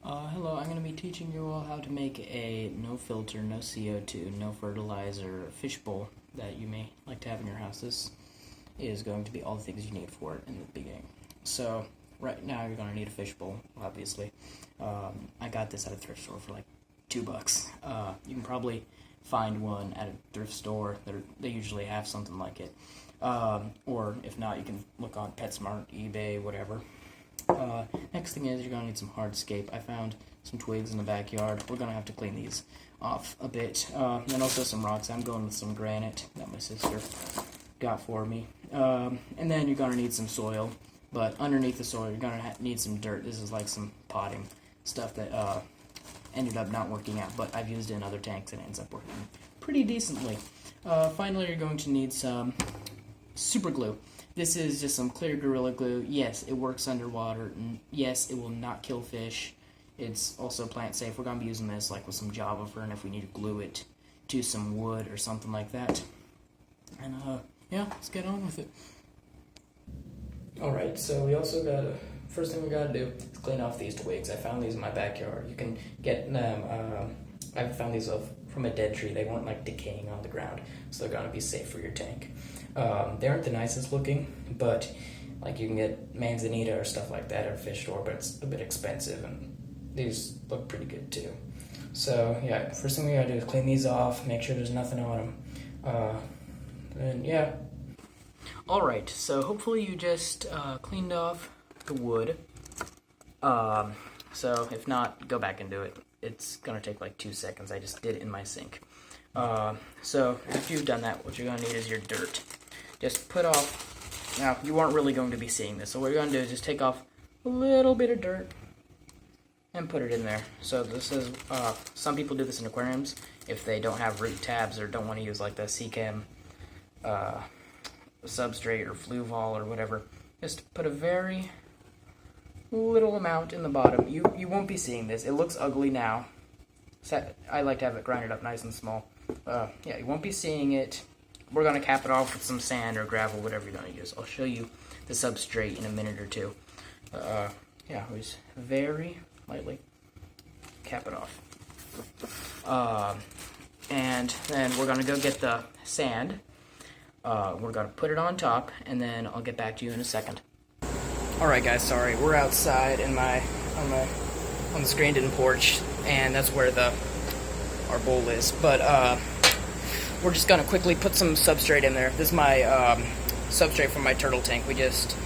Hello, I'm going to be teaching you all how to make a no filter, no CO2, no fertilizer fishbowl that you may like to have in your house. This is going to be all the things you need for it in the beginning. So, right now you're going to need a fishbowl, obviously. I got this at a thrift store for like $2. You can probably find one at a thrift store. They usually have something like it. Or if not, you can look on PetSmart, eBay, whatever. Next thing is you're going to need some hardscape. I found some twigs in the backyard. We're going to have to clean these off a bit. And also some rocks. I'm going with some granite that my sister got for me. And then you're going to need some soil. But underneath the soil, you're going to need some dirt. This is like some potting stuff that ended up not working out. But I've used it in other tanks and it ends up working pretty decently. Finally, you're going to need some super glue. This is just some clear Gorilla Glue. Yes, it works underwater, and yes, it will not kill fish. It's also plant safe. We're going to be using this like with some Java fern if we need to glue it to some wood or something like that. And yeah, let's get on with it. Alright, so we also got to, first thing we got to do is clean off these twigs. I found these in my backyard. You can get them, I found these from a dead tree. They weren't like decaying on the ground, so they're going to be safe for your tank. They aren't the nicest looking, but like you can get manzanita or stuff like that at a fish store, but it's a bit expensive, and these look pretty good too. So yeah, first thing we gotta do is clean these off, make sure there's nothing on them, and yeah. Alright, so hopefully you just cleaned off the wood. So if not, go back and do it. It's gonna take like 2 seconds. I just did it in my sink. So after you've done that, what you're gonna need is your dirt. Just put off, now you aren't really going to be seeing this, so what you're going to do is just take off a little bit of dirt and put it in there. So this is, some people do this in aquariums if they don't have root tabs or don't want to use like the Seachem substrate or Fluval or whatever. Just put a very little amount in the bottom. You won't be seeing this. It looks ugly now. So I like to have it grinded up nice and small. Yeah, you won't be seeing it. We're going to cap it off with some sand or gravel, whatever you're going to use. I'll show you the substrate in a minute or two. Yeah, we just very lightly cap it off. And then we're going to go get the sand. We're going to put it on top, and then I'll get back to you in a second. Alright guys, sorry. We're outside in on the screened-in porch, and that's where our bowl is. But we're just gonna quickly put some substrate in there. This is my substrate from my turtle tank. We just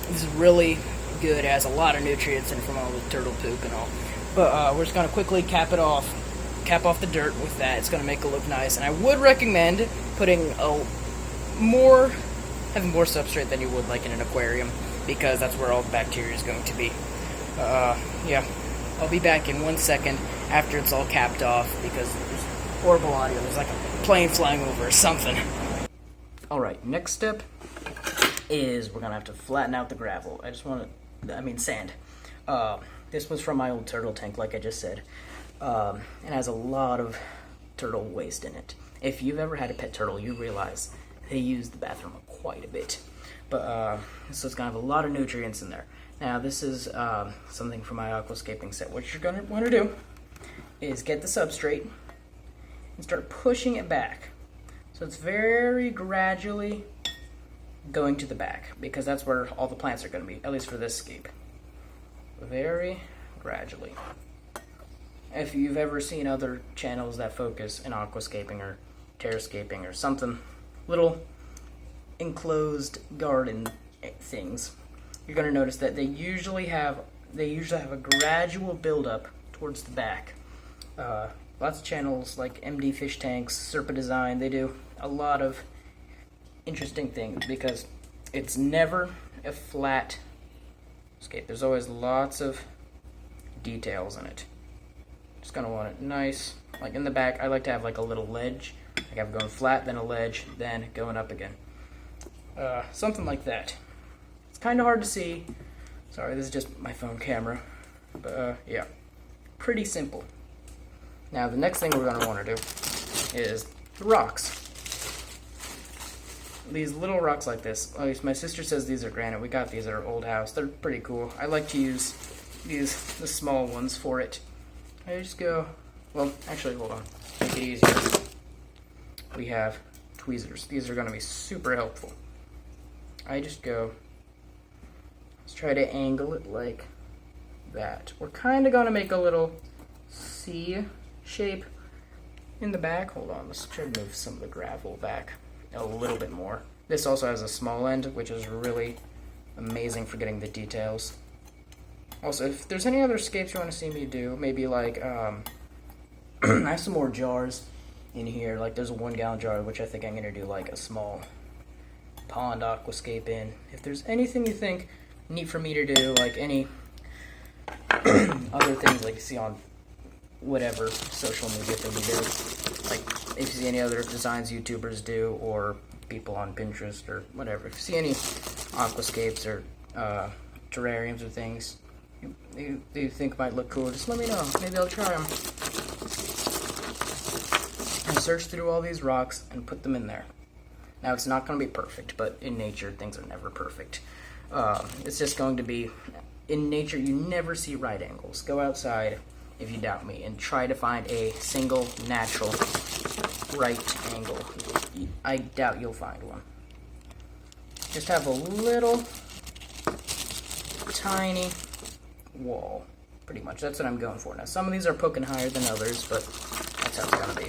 this is really good. It has a lot of nutrients in it from all the turtle poop and all. But we're just gonna quickly cap off the dirt with that. It's gonna make it look nice. And I would recommend putting having more substrate than you would like in an aquarium, because that's where all the bacteria is going to be. Yeah, I'll be back in 1 second after it's all capped off, because there's horrible audio. There's like a plane flying over or something. Alright, next step is we're gonna have to flatten out the gravel. Sand. This was from my old turtle tank, like I just said. It has a lot of turtle waste in it. If you've ever had a pet turtle, you realize they use the bathroom quite a bit. But so it's gonna have a lot of nutrients in there. Now this is something from my aquascaping set. What you're gonna want to do is get the substrate and start pushing it back. So it's very gradually going to the back, because that's where all the plants are going to be, at least for this scape. Very gradually. If you've ever seen other channels that focus in aquascaping or terrascaping or something, little enclosed garden things, you're going to notice that they usually have a gradual buildup towards the back. Lots of channels like MD Fish Tanks, Serpa Design, they do a lot of interesting things because it's never a flat scape. There's always lots of details in it. Just gonna want it nice. Like in the back, I like to have like a little ledge. I have it going flat, then a ledge, then going up again. Something like that. It's kind of hard to see. Sorry, this is just my phone camera. But yeah, pretty simple. Now the next thing we're going to want to do is the rocks. These little rocks like this. At least my sister says these are granite. We got these at our old house. They're pretty cool. I like to use the small ones for it. I just go, well, actually, hold on, make it easier. We have tweezers. These are going to be super helpful. I just go, let's try to angle it like that. We're kind of going to make a little C shape in the back. Hold on, let's try to move some of the gravel back a little bit more. This also has a small end, which is really amazing for getting the details. Also, if there's any other scapes you want to see me do, maybe like, I have some more jars in here. Like there's a 1 gallon jar, which I think I'm going to do like a small pond aquascape in. If there's anything you think neat for me to do, like any other things like you see on whatever social media thing you do, like if you see any other designs YouTubers do or people on Pinterest or whatever, if you see any aquascapes or terrariums or things you think might look cool, just let me know. Maybe I'll try them. And search through all these rocks and put them in there. Now it's not going to be perfect, but in nature things are never perfect. It's just going to be, in nature you never see right angles. Go outside if you doubt me and try to find a single natural right angle. I doubt you'll find one. Just have a little tiny wall, pretty much. That's what I'm going for. Now some of these are poking higher than others, but that's how it's going to be.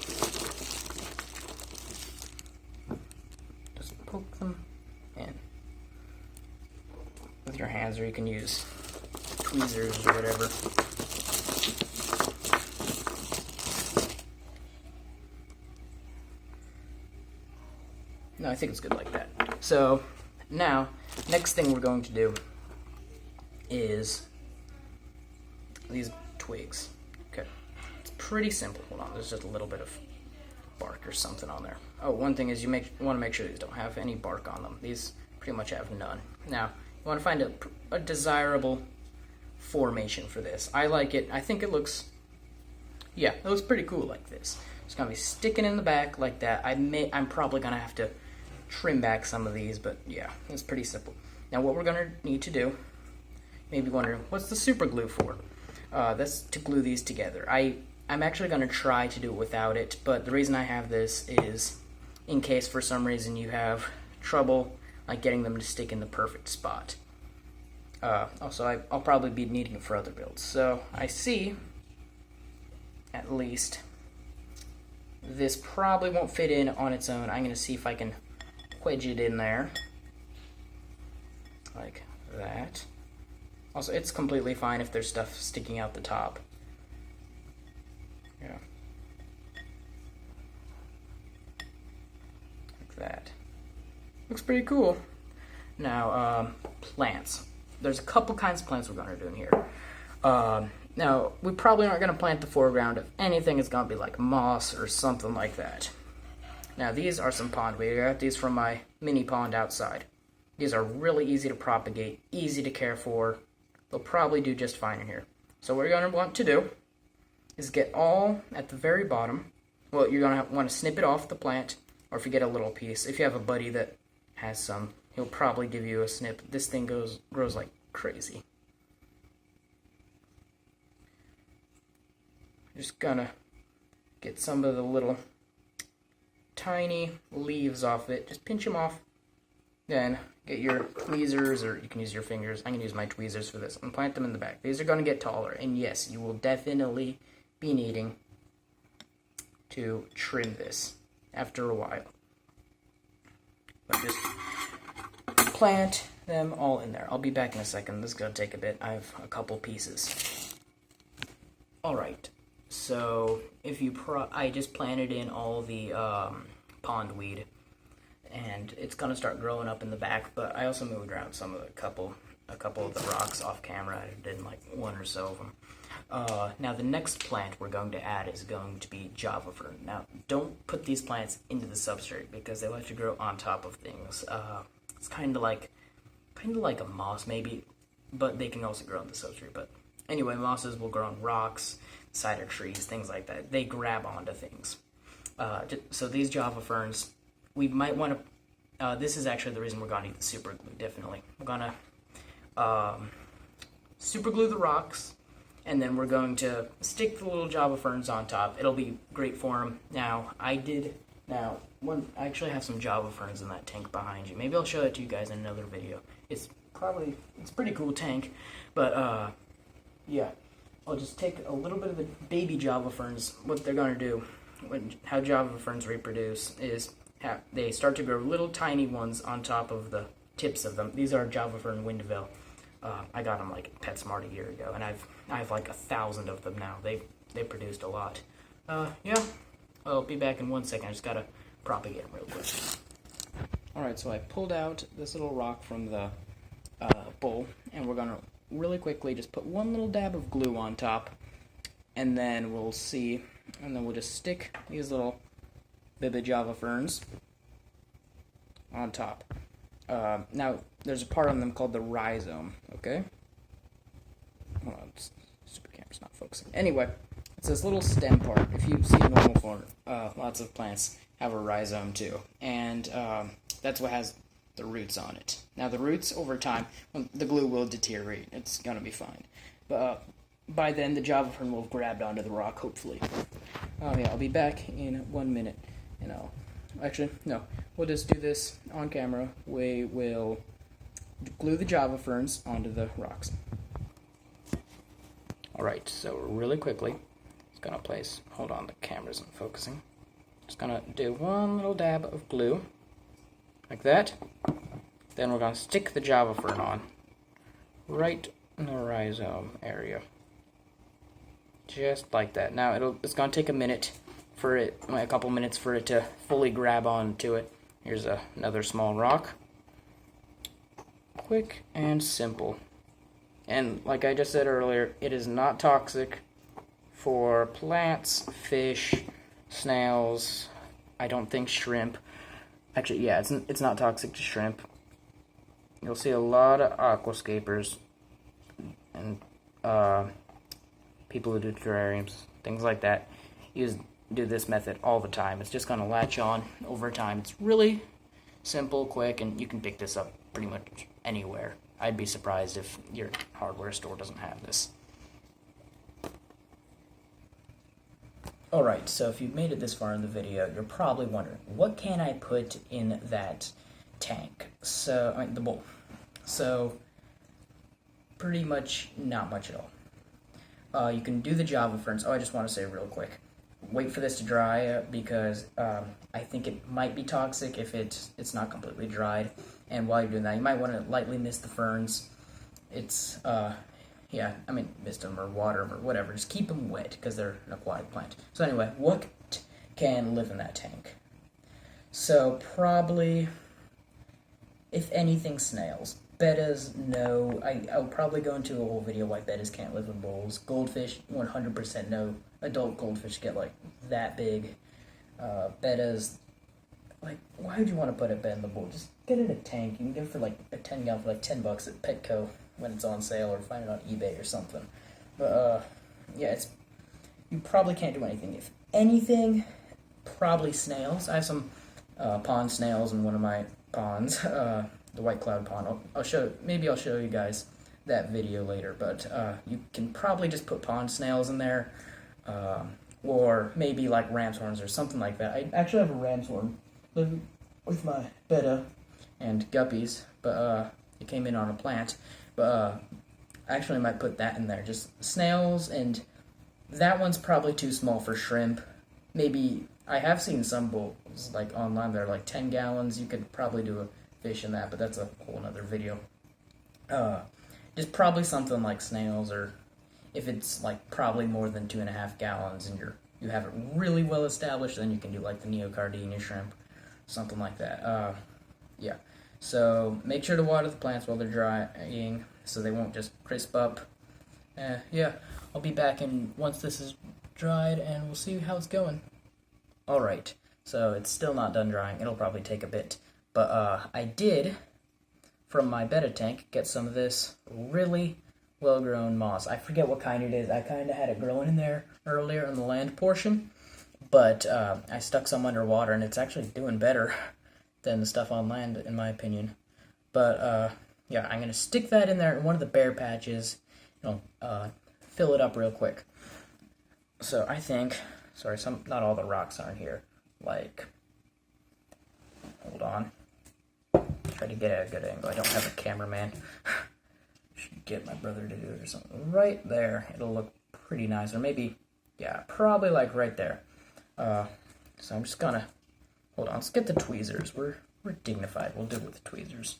Just poke them in with your hands, or you can use tweezers or whatever. No, I think it's good like that. So now, next thing we're going to do is these twigs. Okay, it's pretty simple. Hold on, there's just a little bit of bark or something on there. Oh, one thing is you want to make sure these don't have any bark on them. These pretty much have none. Now, you want to find a desirable formation for this. I like it. I think it looks, yeah, it looks pretty cool like this. It's gonna be sticking in the back like that. I'm probably gonna have to trim back some of these, but yeah, it's pretty simple. Now what we're gonna need to do, you may be wondering, what's the super glue for? That's to glue these together. I'm actually gonna try to do it without it, but the reason I have this is in case for some reason you have trouble like getting them to stick in the perfect spot. Also, I'll probably be needing it for other builds. So I see, at least, this probably won't fit in on its own. I'm gonna see if I can wedge it in there like that. Also, it's completely fine if there's stuff sticking out the top. Yeah, like that. Looks pretty cool. Now, plants. There's a couple kinds of plants we're gonna do in here. Now, we probably aren't gonna plant the foreground. If anything, it's gonna be like moss or something like that. Now these are some pondweed. I got these from my mini pond outside. These are really easy to propagate, easy to care for. They'll probably do just fine in here. So what you're going to want to do is get all at the very bottom. Well, you're going to want to snip it off the plant, or if you get a little piece. If you have a buddy that has some, he'll probably give you a snip. This thing grows like crazy. Just gonna get some of the little tiny leaves off it. Just pinch them off. Then get your tweezers, or you can use your fingers. I'm gonna use my tweezers for this, and plant them in the back. These are gonna get taller, and yes, you will definitely be needing to trim this after a while. But just plant them all in there. I'll be back in a second. This is gonna take a bit. I have a couple pieces. Alright, so if you I just planted in all the pondweed, and it's gonna start growing up in the back, but I also moved around some of a couple of the rocks off camera. I did like one or so of them. Now the next plant we're going to add is going to be Java fern. Now don't put these plants into the substrate because they like to grow on top of things. It's kind of like a moss maybe, but they can also grow on the substrate. But anyway, mosses will grow on rocks, side of trees, things like that. They grab onto things. So these Java ferns, we might want to, this is actually the reason we're going to need the super glue, definitely. We're going to super glue the rocks, and then we're going to stick the little Java ferns on top. It'll be great for them. Now, I actually have some Java ferns in that tank behind you. Maybe I'll show that to you guys in another video. It's a pretty cool tank, but yeah. I'll just take a little bit of the baby Java ferns. What they're going to do, how Java ferns reproduce, is they start to grow little tiny ones on top of the tips of them. These are Java fern Windville. I got them like at PetSmart a year ago, and I have like 1,000 of them now. They produced a lot. Yeah, I'll be back in 1 second. I just gotta propagate them real quick. All right, so I pulled out this little rock from the bowl, and we're gonna really quickly just put one little dab of glue on top, and then we'll see, and then we'll just stick these little baby Java ferns on top. Now, there's a part on them called the rhizome, okay? Hold on, stupid camera's not focusing. Anyway, it's this little stem part. If you see a normal form, lots of plants have a rhizome too, and that's what has the roots on it. Now, the roots, over time, the glue will deteriorate. It's going to be fine. But by then, the Java fern will have grabbed onto the rock, hopefully. Oh, yeah, I'll be back in 1 minute, and actually, no, we'll just do this on camera. We will glue the Java ferns onto the rocks. Alright, so really quickly, just going to place, hold on, the camera isn't focusing. Just going to do one little dab of glue, like that. Then we're going to stick the Java fern on, right in the rhizome area. Just like that. Now, it's going to take a couple minutes for it to fully grab onto it. Here's another small rock. Quick and simple. And like I just said earlier, it is not toxic for plants, fish, snails, I don't think shrimp. Actually, yeah, it's not toxic to shrimp. You'll see a lot of aquascapers and people who do terrariums, things like that, do this method all the time. It's just going to latch on over time. It's really simple, quick, and you can pick this up pretty much anywhere. I'd be surprised if your hardware store doesn't have this. Alright, so if you've made it this far in the video, you're probably wondering, what can I put in that tank? The bowl. So, pretty much not much at all. You can do the Java ferns. Oh, I just want to say real quick, wait for this to dry because I think it might be toxic if it's not completely dried. And while you're doing that, you might want to lightly mist the ferns. Mist them or water them or whatever. Just keep them wet because they're an aquatic plant. So anyway, what can live in that tank? So probably, if anything, snails. Bettas, no. I'll probably go into a whole video why bettas can't live in bowls. Goldfish, 100% no. Adult goldfish get like that big. Bettas, like, why would you want to put a bet in the bowl? Just get it in a tank. You can get it for like a 10 gallon for like $10 at Petco when it's on sale, or find it on eBay or something. But yeah, you probably can't do anything. If anything, probably snails. I have some pond snails in one of my ponds, the White Cloud Pond. I'll show you guys that video later. But you can probably just put pond snails in there, or maybe like ram's horns or something like that. I actually have a ram's horn living with my betta and guppies, but it came in on a plant. But I actually might put that in there. Just snails, and that one's probably too small for shrimp. Maybe, I have seen some bowls like online that are like 10 gallons. You could probably do a fish in that, but that's a whole other video. Just probably something like snails, or if it's like probably more than 2.5 gallons and you have it really well established, then you can do like the neocardinia shrimp, something like that. Yeah. So make sure to water the plants while they're drying so they won't just crisp up. Yeah, I'll be back once this is dried, and we'll see how it's going. Alright, so it's still not done drying. It'll probably take a bit. But I did, from my betta tank, get some of this really well-grown moss. I forget what kind it is. I kind of had it growing in there earlier in the land portion. But I stuck some underwater, and it's actually doing better than the stuff on land, in my opinion. But yeah, I'm going to stick that in there in one of the bare patches, fill it up real quick. So I think, sorry, not all the rocks aren't here. Like, hold on. Try to get a good angle. I don't have a cameraman. Should get my brother to do it or something. Right there. It'll look pretty nice. Or maybe, yeah, probably like right there. So I'm just gonna, hold on, let's get the tweezers. We're dignified. We'll do it with the tweezers.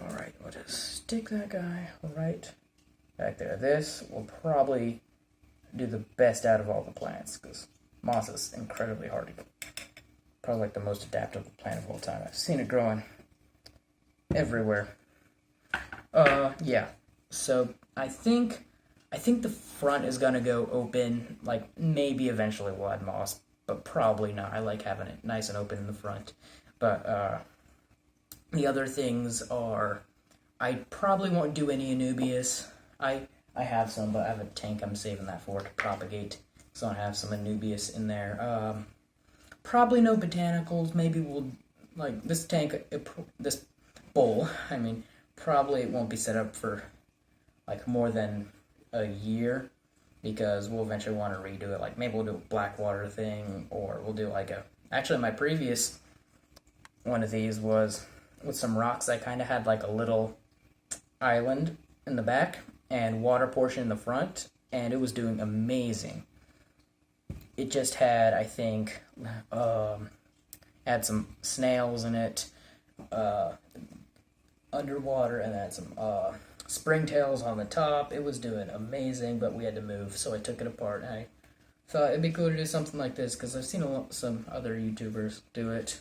Alright, we'll just stick that guy right back there. This will probably do the best out of all the plants, because moss is incredibly hard to get. Probably like the most adaptable plant of all time. I've seen it growing everywhere. Yeah. So I think the front is gonna go open. Like maybe eventually we'll add moss, but probably not. I like having it nice and open in the front. But the other things are, I probably won't do any Anubias. I have some, but I have a tank I'm saving that for to propagate. So I have some Anubias in there. Probably no botanicals. Maybe we'll, like, this tank, this bowl, I mean, probably it won't be set up for, like, more than a year, because we'll eventually want to redo it. Like, maybe we'll do a black water thing, or we'll do, like, actually, my previous one of these was with some rocks. I kind of had, like, a little island in the back and water portion in the front, and it was doing amazing. It just had, I think, had some snails in it, underwater, and had some springtails on the top. It was doing amazing, but we had to move, so I took it apart. And I thought it'd be cool to do something like this, because I've seen some other YouTubers do it.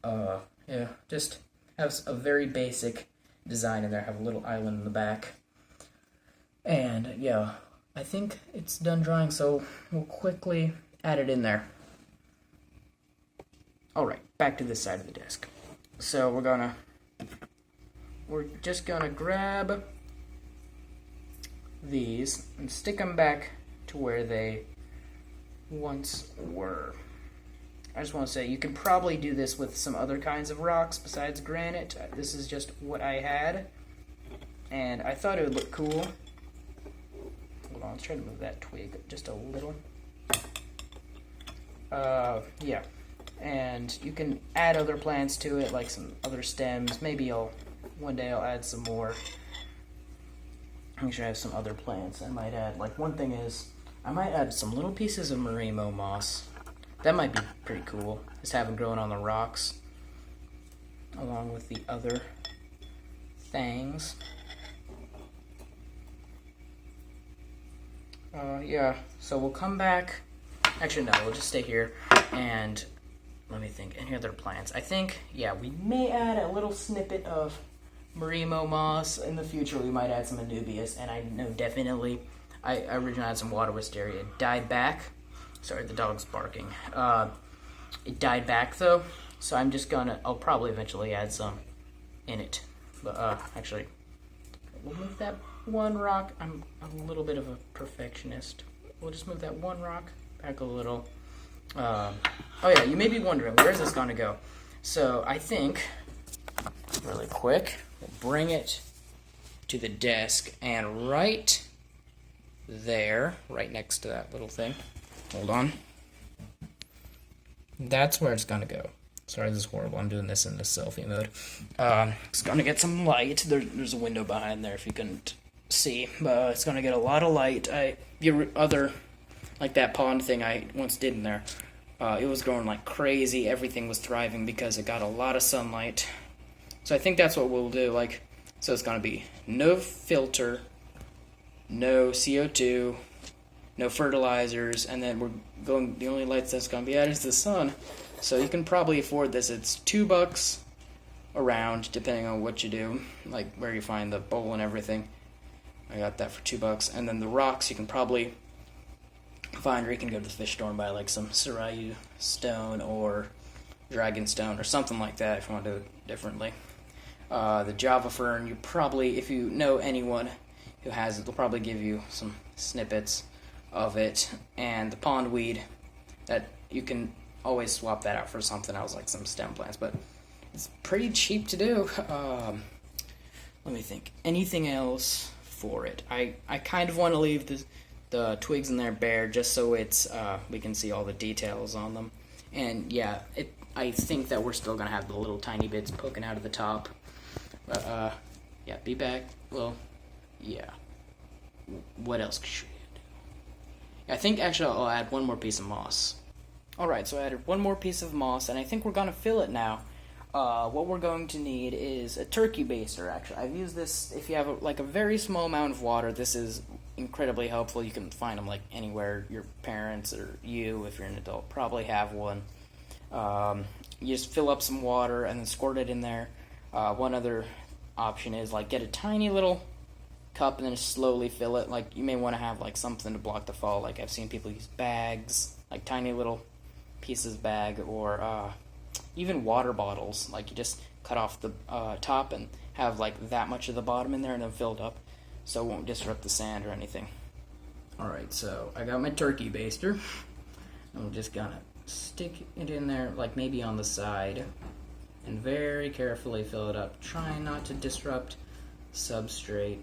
Yeah, just have a very basic design in there, have a little island in the back. And, yeah, I think it's done drying, so we'll quickly add it in there. Alright, back to this side of the desk. So we're just gonna grab these and stick them back to where they once were. I just want to say, you can probably do this with some other kinds of rocks besides granite. This is just what I had, and I thought it would look cool. Hold on, let's try to move that twig just a little. Yeah. And you can add other plants to it, like some other stems. Maybe one day I'll add some more. Make sure I have some other plants I might add. Like, one thing is, I might add some little pieces of Marimo moss. That might be pretty cool, just having growing on the rocks, along with the other things. Yeah, so we'll come back. Actually, no, we'll just stay here, and let me think, any other plants? I think, yeah, we may add a little snippet of Marimo moss. In the future, we might add some Anubias, and I know definitely, I originally had some water wisteria. It died back. Sorry, the dog's barking. It died back, though, so I'll probably eventually add some in it. But, actually, we'll move that one rock. I'm a little bit of a perfectionist. We'll just move that one rock back a little. Oh yeah, you may be wondering, where's this gonna go? So, I think, really quick, we'll bring it to the desk, and right there, right next to that little thing, hold on, that's where it's gonna go. Sorry, this is horrible. I'm doing this in the selfie mode. It's gonna get some light. There's a window behind there if you couldn't see. It's gonna get a lot of light. Like that pond thing I once did in there, it was growing like crazy. Everything was thriving because it got a lot of sunlight. So I think that's what we'll do. So it's gonna be no filter, no CO2, no fertilizers, and then the only lights that's gonna be added is the sun. So you can probably afford this. It's $2 around, depending on what you do, like where you find the bowl and everything. I got that for $2, and then the rocks you can probably find, or you can go to the fish store and buy like some Sarayu stone or dragon stone or something like that if you want to do it differently. The Java fern, you probably, if you know anyone who has it, they'll probably give you some snippets of it. And the pondweed, that you can always swap that out for something else, like some stem plants, but it's pretty cheap to do. let me think. Anything else for it? I kind of want to leave the twigs in there bare just so it's we can see all the details on them. And yeah, I think that we're still gonna have the little tiny bits poking out of the top. But yeah, be back. Well, yeah. What else should I do? I think actually I'll add one more piece of moss. Alright, so I added one more piece of moss, and I think we're gonna fill it now. What we're going to need is a turkey baster, actually. I've used this, if you have a very small amount of water, this is incredibly helpful. You can find them anywhere. Your parents or you, if you're an adult, probably have one. You just fill up some water and then squirt it in there. One other option is get a tiny little cup and then just slowly fill it. You may want to have something to block the fall. I've seen people use bags, tiny little pieces bag, or even water bottles. You just cut off the top and have that much of the bottom in there and then fill it up so it won't disrupt the sand or anything. Alright, so I got my turkey baster. I'm just gonna stick it in there maybe on the side and very carefully fill it up, trying not to disrupt substrate.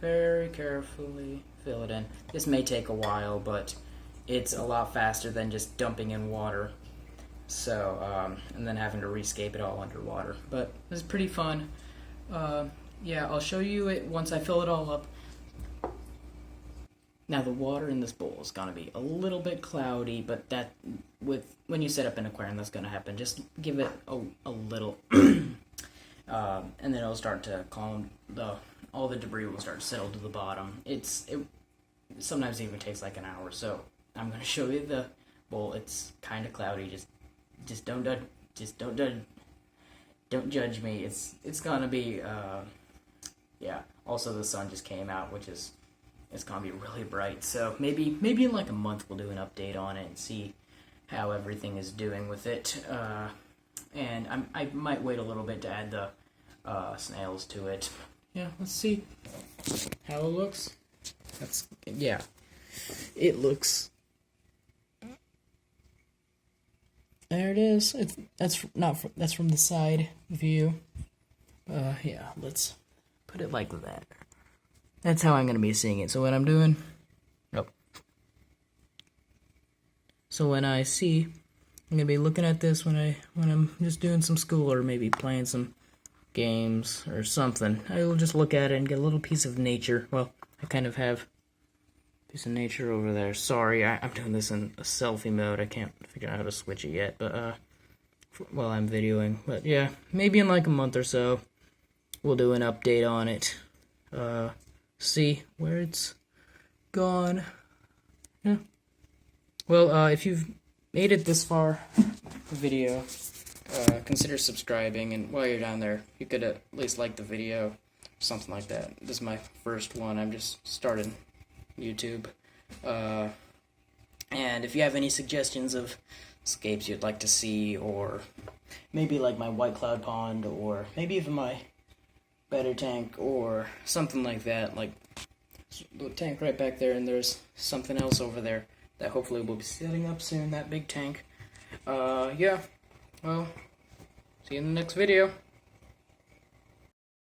Very carefully fill it in. This may take a while, but it's a lot faster than just dumping in water. So, and then having to rescape it all underwater. But it's pretty fun. Yeah, I'll show you it once I fill it all up. Now the water in this bowl is gonna be a little bit cloudy, but when you set up an aquarium, that's gonna happen. Just give it a little, and then it'll start to calm. All the debris will start to settle to the bottom. It sometimes even takes an hour. So I'm gonna show you the bowl. It's kind of cloudy. Just don't judge me. It's gonna be yeah. Also, the sun just came out, which is it's gonna be really bright. So maybe in a month we'll do an update on it and see how everything is doing with it. And I might wait a little bit to add the snails to it. Yeah, let's see how it looks. Yeah, it looks. There it is. That's from the side view. Yeah, let's put it like that. That's how I'm gonna be seeing it. So what I'm doing, so when I see, I'm gonna be looking at this when I'm just doing some school or maybe playing some games or something. I will just look at it and get a little piece of nature. Well, I kind of have a piece of nature over there. Sorry, I'm doing this in a selfie mode. I can't figure out how to switch it yet, but while I'm videoing. But yeah, maybe in a month or so, we'll do an update on it. See where it's gone. Yeah. Well, if you've made it this far, the video, consider subscribing, and while you're down there, you could at least like the video, something like that. This is my first one. I'm just starting YouTube. And if you have any suggestions of scapes you'd like to see, or maybe my white cloud pond, or maybe even my better tank, or something like that, the tank right back there, and there's something else over there that hopefully we'll be setting up soon, that big tank. Yeah, well, see you in the next video.